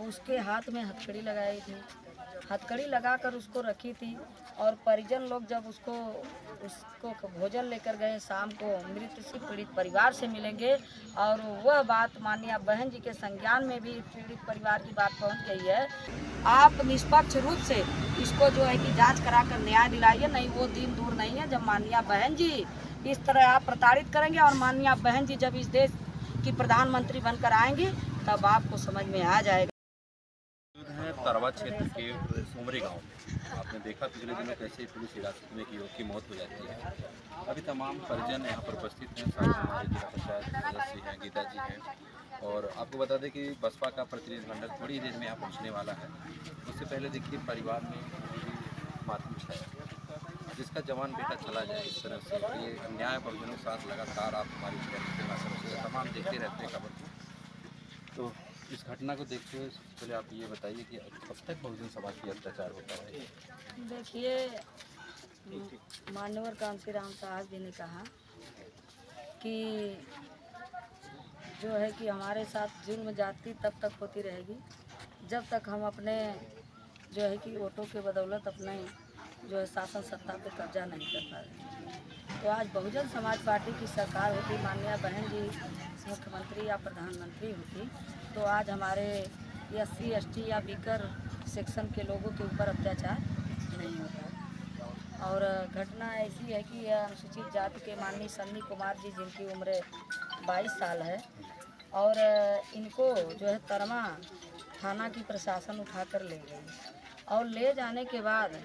उसके हाथ में हथकड़ी लगाई थी, हथकड़ी लगाकर उसको रखी थी। और परिजन लोग जब उसको भोजन लेकर गए शाम को, मृत से पीड़ित परिवार से मिलेंगे और वह बात माननीय बहन जी के संज्ञान में भी पीड़ित परिवार की बात पहुंच गई है। आप निष्पक्ष रूप से इसको जो है कि जांच कराकर न्याय दिलाइए, नहीं वो दिन दूर नहीं है जब माननीय बहन जी इस तरह आप प्रताड़ित करेंगे और माननीय बहन जी जब इस देश की प्रधानमंत्री बनकर आएंगी तब आपको समझ में आ जाएगा। है तरवा क्षेत्र के उमरी गांव में आपने देखा पिछले दिनों कैसे पुलिस हिरासत में एक युवक की मौत हो जाती है। अभी तमाम परिजन यहाँ पर उपस्थित हैं, साथ में हमारे जिला पंचायत सदस्य हैं, गीता जी हैं। और आपको बता दें कि बसपा का प्रतिनिधिमंडल थोड़ी देर में यहाँ पहुँचने वाला है। उससे पहले देखिए परिवार में मातम छाया, जिसका जवान बेटा चला जाए इस तरह से, ये अन्याय बहुजनों के साथ लगातार आप हमारी चैनल के माध्यम से तमाम देखते रहते हैं खबर को। तो इस घटना को देखते हुए सबसे पहले आप ये बताइए कि कब तक बहुजन समाज की अत्याचार होता है। देखिए, माननीय कांशीराम साहब जी ने कहा कि जो है कि हमारे साथ जुल्म जाति तब तक होती रहेगी जब तक हम अपने जो है कि वोटों के बदौलत अपने जो है शासन सत्ता पे कब्जा नहीं कर पा रहे। तो आज बहुजन समाज पार्टी की सरकार होती, माननीय बहन जी मुख्यमंत्री या प्रधानमंत्री होती, तो आज हमारे SC ST या बीकर सेक्शन के लोगों के ऊपर अत्याचार नहीं होता। और घटना ऐसी है कि यह अनुसूचित जाति के माननीय सन्नी कुमार जी, जिनकी उम्र 22 साल है, और इनको जो है तरवा थाना की प्रशासन उठाकर ले गई और ले जाने के बाद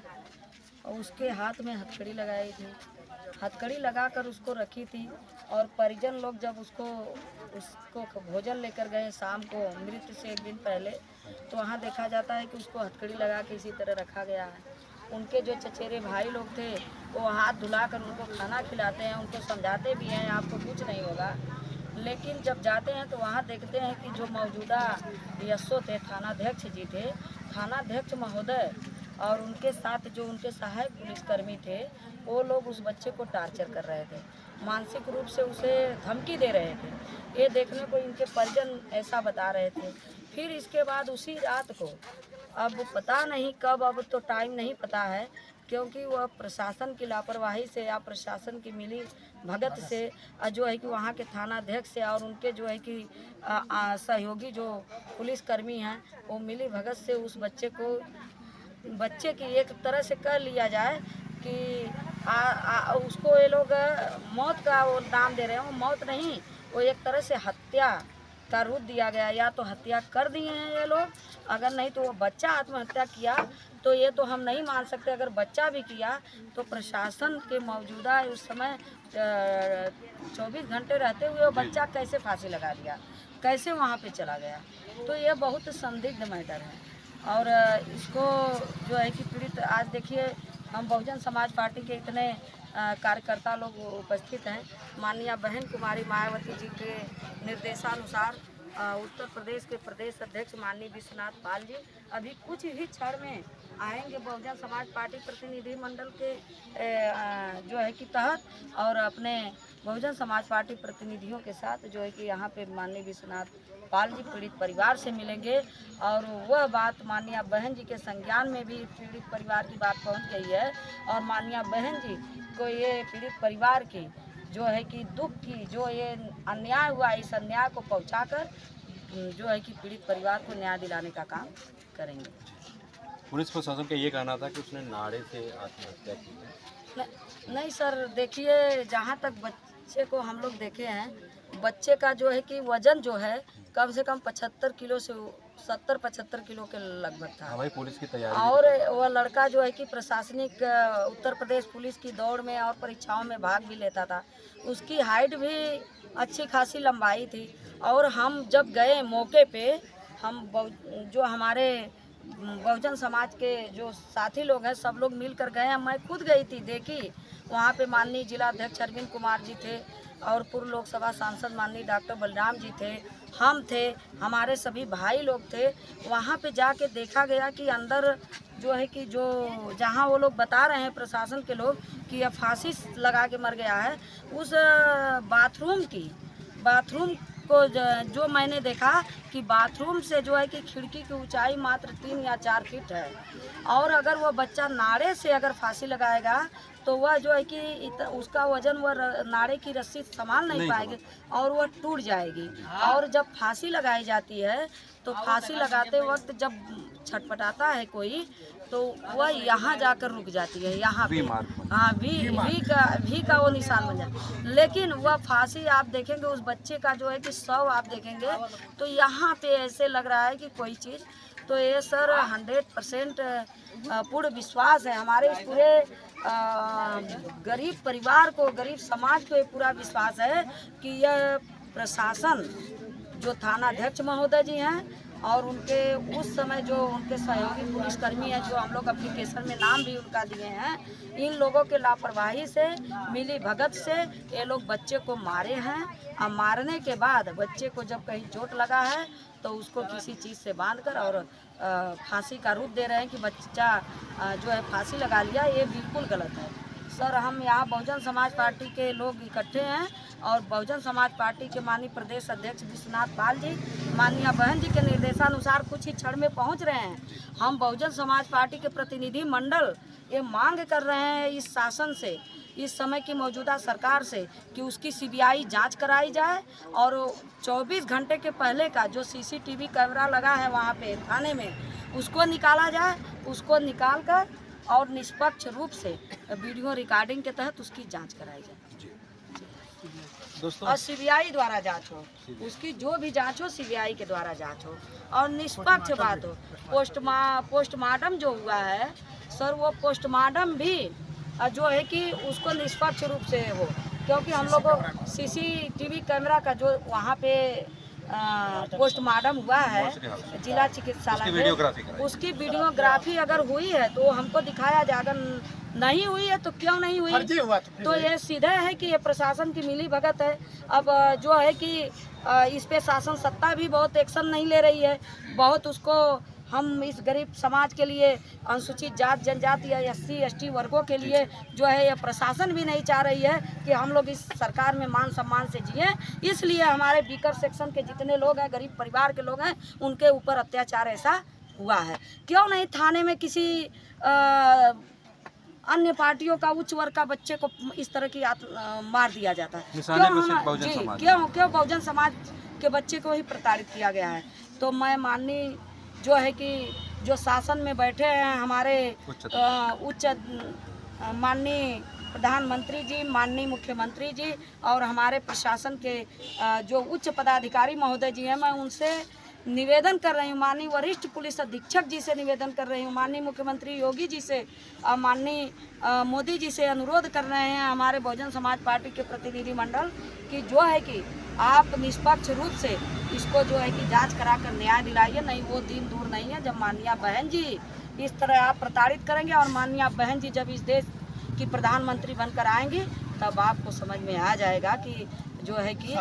उसके हाथ में हथकड़ी लगाई थी, हथकड़ी लगाकर उसको रखी थी। और परिजन लोग जब उसको भोजन लेकर गए शाम को, मृत्यु से एक दिन पहले, तो वहाँ देखा जाता है कि उसको हथकड़ी लगा के इसी तरह रखा गया है। उनके जो चचेरे भाई लोग थे वो हाथ धुलाकर उनको खाना खिलाते हैं, उनको समझाते भी हैं आपको कुछ नहीं होगा। लेकिन जब जाते हैं तो वहाँ देखते हैं कि जो मौजूदा यशो थे, थानाध्यक्ष जी थे, थानाध्यक्ष महोदय और उनके साथ जो उनके सहायक पुलिसकर्मी थे, वो लोग उस बच्चे को टार्चर कर रहे थे, मानसिक रूप से उसे धमकी दे रहे थे। ये देखने को इनके परिजन ऐसा बता रहे थे। फिर इसके बाद उसी रात को, अब पता नहीं कब, अब तो टाइम नहीं पता है, क्योंकि वह प्रशासन की लापरवाही से या प्रशासन की मिली भगत से जो है कि वहाँ के थानाध्यक्ष से और उनके जो है कि सहयोगी जो पुलिसकर्मी हैं, वो मिली भगत से उस बच्चे की एक तरह से कह लिया जाए कि उसको ये लोग मौत का वो नाम दे रहे हैं। वो मौत नहीं, वो एक तरह से हत्या का रूप दिया गया। या तो हत्या कर दिए हैं ये लोग, अगर नहीं तो वो बच्चा आत्महत्या किया तो ये तो हम नहीं मान सकते। अगर बच्चा भी किया तो प्रशासन के मौजूदा उस समय 24 घंटे रहते हुए वो बच्चा कैसे फांसी लगा दिया, कैसे वहाँ पे चला गया, तो ये बहुत संदिग्ध मैटर है। और इसको जो है कि पीड़ित, आज देखिए हम बहुजन समाज पार्टी के इतने कार्यकर्ता लोग उपस्थित हैं। माननीय बहन कुमारी मायावती जी के निर्देशानुसार उत्तर प्रदेश के प्रदेश अध्यक्ष माननीय विश्वनाथ पाल जी अभी कुछ ही क्षण में आएंगे बहुजन समाज पार्टी प्रतिनिधि मंडल के जो है कि तहत, और अपने बहुजन समाज पार्टी प्रतिनिधियों के साथ जो है कि यहाँ पे माननीय विश्वनाथ पाल जी पीड़ित परिवार से मिलेंगे। और वह बात माननीय बहन जी के संज्ञान में भी पीड़ित परिवार की बात पहुंच गई है। और माननीय बहन जी को ये पीड़ित परिवार की जो है कि दुख की जो ये अन्याय हुआ, इस अन्याय को पहुंचाकर जो है कि पीड़ित परिवार को न्याय दिलाने का काम करेंगे। पुलिस प्रशासन का ये कहना था कि उसने नाड़े से आत्महत्या की है। नहीं सर, देखिए जहाँ तक बच्चे को हम लोग देखे हैं, बच्चे का जो है कि वजन जो है कम से कम 75 किलो से 70-75 किलो के लगभग था। हमारी पुलिस की तैयारी, और वह लड़का जो है कि प्रशासनिक उत्तर प्रदेश पुलिस की दौड़ में और परीक्षाओं में भाग भी लेता था। उसकी हाइट भी अच्छी खासी लंबाई थी। और हम जब गए मौके पे, हम जो हमारे बहुजन समाज के जो साथी लोग हैं सब लोग मिलकर गए हैं। मैं खुद गई थी, देखी वहाँ पे माननीय जिला अध्यक्ष अरविंद कुमार जी थे और पूर्व लोकसभा सांसद माननीय डॉक्टर बलराम जी थे, हम थे, हमारे सभी भाई लोग थे। वहाँ पे जाके देखा गया कि अंदर जो है कि जो जहाँ वो लोग बता रहे हैं प्रशासन के लोग कि यह फांसी लगा के मर गया है, उस बाथरूम को जो मैंने देखा कि बाथरूम से जो है कि खिड़की की ऊंचाई मात्र 3 या 4 फीट है, और अगर वो बच्चा नाड़े से अगर फांसी लगाएगा तो वह जो है कि उसका वजन वह नाड़े की रस्सी संभाल नहीं पाएगी और वह टूट जाएगी। और जब फांसी लगाई जाती है तो फांसी लगाते वक्त जब छटपटाता है कोई तो वह यहाँ जाकर रुक जाती है, यहाँ पे हाँ वी का वो निशान बन जाता है। लेकिन वह फांसी आप देखेंगे उस बच्चे का जो है कि शव आप देखेंगे तो यहाँ पे ऐसे लग रहा है कि कोई चीज़, तो ये सर 100% पूर्ण विश्वास है हमारे इस पूरे गरीब परिवार को, गरीब समाज को ये पूरा विश्वास है कि यह प्रशासन जो थाना अध्यक्ष महोदय जी हैं और उनके उस समय जो उनके सहयोगी पुलिसकर्मी हैं जो हम लोग एप्लीकेशन में नाम भी उनका दिए हैं, इन लोगों के लापरवाही से, मिली भगत से ये लोग बच्चे को मारे हैं। और मारने के बाद बच्चे को जब कहीं चोट लगा है तो उसको किसी चीज़ से बांधकर और फांसी का रूप दे रहे हैं कि बच्चा जो है फांसी लगा लिया, ये बिल्कुल गलत है। सर हम यहाँ बहुजन समाज पार्टी के लोग इकट्ठे हैं और बहुजन समाज पार्टी के माननीय प्रदेश अध्यक्ष विश्वनाथ पाल जी, माननीय बहन जी के निर्देशानुसार कुछ ही क्षण में पहुँच रहे हैं। हम बहुजन समाज पार्टी के प्रतिनिधि मंडल ये मांग कर रहे हैं इस शासन से, इस समय की मौजूदा सरकार से कि उसकी सीबीआई जांच कराई जाए और 24 घंटे के पहले का जो सीसीटीवी कैमरा लगा है वहाँ पे थाने में उसको निकाला जाए, उसको निकाल कर और निष्पक्ष रूप से वीडियो रिकॉर्डिंग के तहत उसकी जांच कराई जाए दोस्तों, और सीबीआई द्वारा जांच हो, उसकी जो भी जांच हो सीबीआई के द्वारा जांच हो और निष्पक्ष बात हो। पोस्टमार्टम जो हुआ है सर, वो पोस्टमार्टम भी जो है कि उसको निष्पक्ष रूप से हो, क्योंकि हम लोग को सीसीटीवी कैमरा का जो वहाँ पे पोस्टमार्टम हुआ है जिला चिकित्सालय में, उसकी वीडियोग्राफी अगर हुई है तो हमको दिखाया जाए, अगर नहीं हुई है तो क्यों नहीं हुई, तो ये सीधे है कि ये प्रशासन की मिली भगत है। अब जो है कि इस पे शासन सत्ता भी बहुत एक्शन नहीं ले रही है, बहुत उसको हम इस गरीब समाज के लिए, अनुसूचित जात जनजाति या SC ST वर्गों के लिए जो है यह प्रशासन भी नहीं चाह रही है कि हम लोग इस सरकार में मान सम्मान से जिए। इसलिए हमारे बीकर सेक्शन के जितने लोग हैं, गरीब परिवार के लोग हैं, उनके ऊपर अत्याचार ऐसा हुआ है। क्यों नहीं थाने में किसी अन्य पार्टियों का उच्च वर्ग का बच्चे को इस तरह की मार दिया जाता है? क्यों बहुजन समाज के बच्चे को ही प्रताड़ित किया गया है? तो मैं माननीय जो है कि जो शासन में बैठे हैं हमारे उच्च माननीय प्रधानमंत्री जी, माननीय मुख्यमंत्री जी और हमारे प्रशासन के जो उच्च पदाधिकारी महोदय जी हैं, मैं उनसे निवेदन कर रही हूँ, माननीय वरिष्ठ पुलिस अधीक्षक जी से निवेदन कर रही हूँ, माननीय मुख्यमंत्री योगी जी से और माननीय मोदी जी से अनुरोध कर रहे हैं हमारे बहुजन समाज पार्टी के प्रतिनिधि मंडल कि जो है कि आप निष्पक्ष रूप से इसको जो है कि जांच कराकर न्याय दिलाइए। नहीं वो दिन दूर नहीं है जब माननीय बहन जी इस तरह आप प्रताड़ित करेंगे और माननीय बहन जी जब इस देश की प्रधानमंत्री बनकर आएंगी तब आपको समझ में आ जाएगा कि जो है कि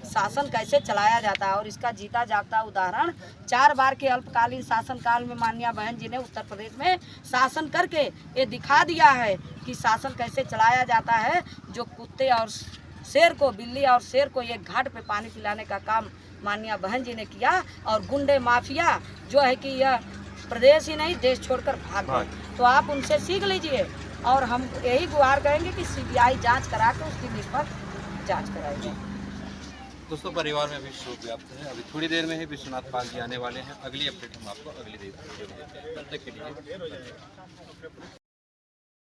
शासन कैसे चलाया जाता है। और इसका जीता जागता उदाहरण 4 बार के अल्पकालीन शासन काल में माननीय बहन जी ने उत्तर प्रदेश में शासन करके ये दिखा दिया है कि शासन कैसे चलाया जाता है। जो कुत्ते और शेर को, बिल्ली और शेर को एक घाट पे पानी पिलाने का काम माननीय बहन जी ने किया और गुंडे माफिया जो है कि यह प्रदेश ही नहीं देश छोड़कर भाग गए। तो आप उनसे सीख लीजिए और हम यही गुहार करेंगे कि सीबीआई जांच करा के उसकी निष्पक्ष जांच कराई जाए। दोस्तों, परिवार में अभी शोक व्याप्त है। अभी थोड़ी देर में ही विश्वनाथ पाल जी आने वाले हैं। अगली अपडेट हम आपको अगली वीडियो में देते हैं। तब तक के लिए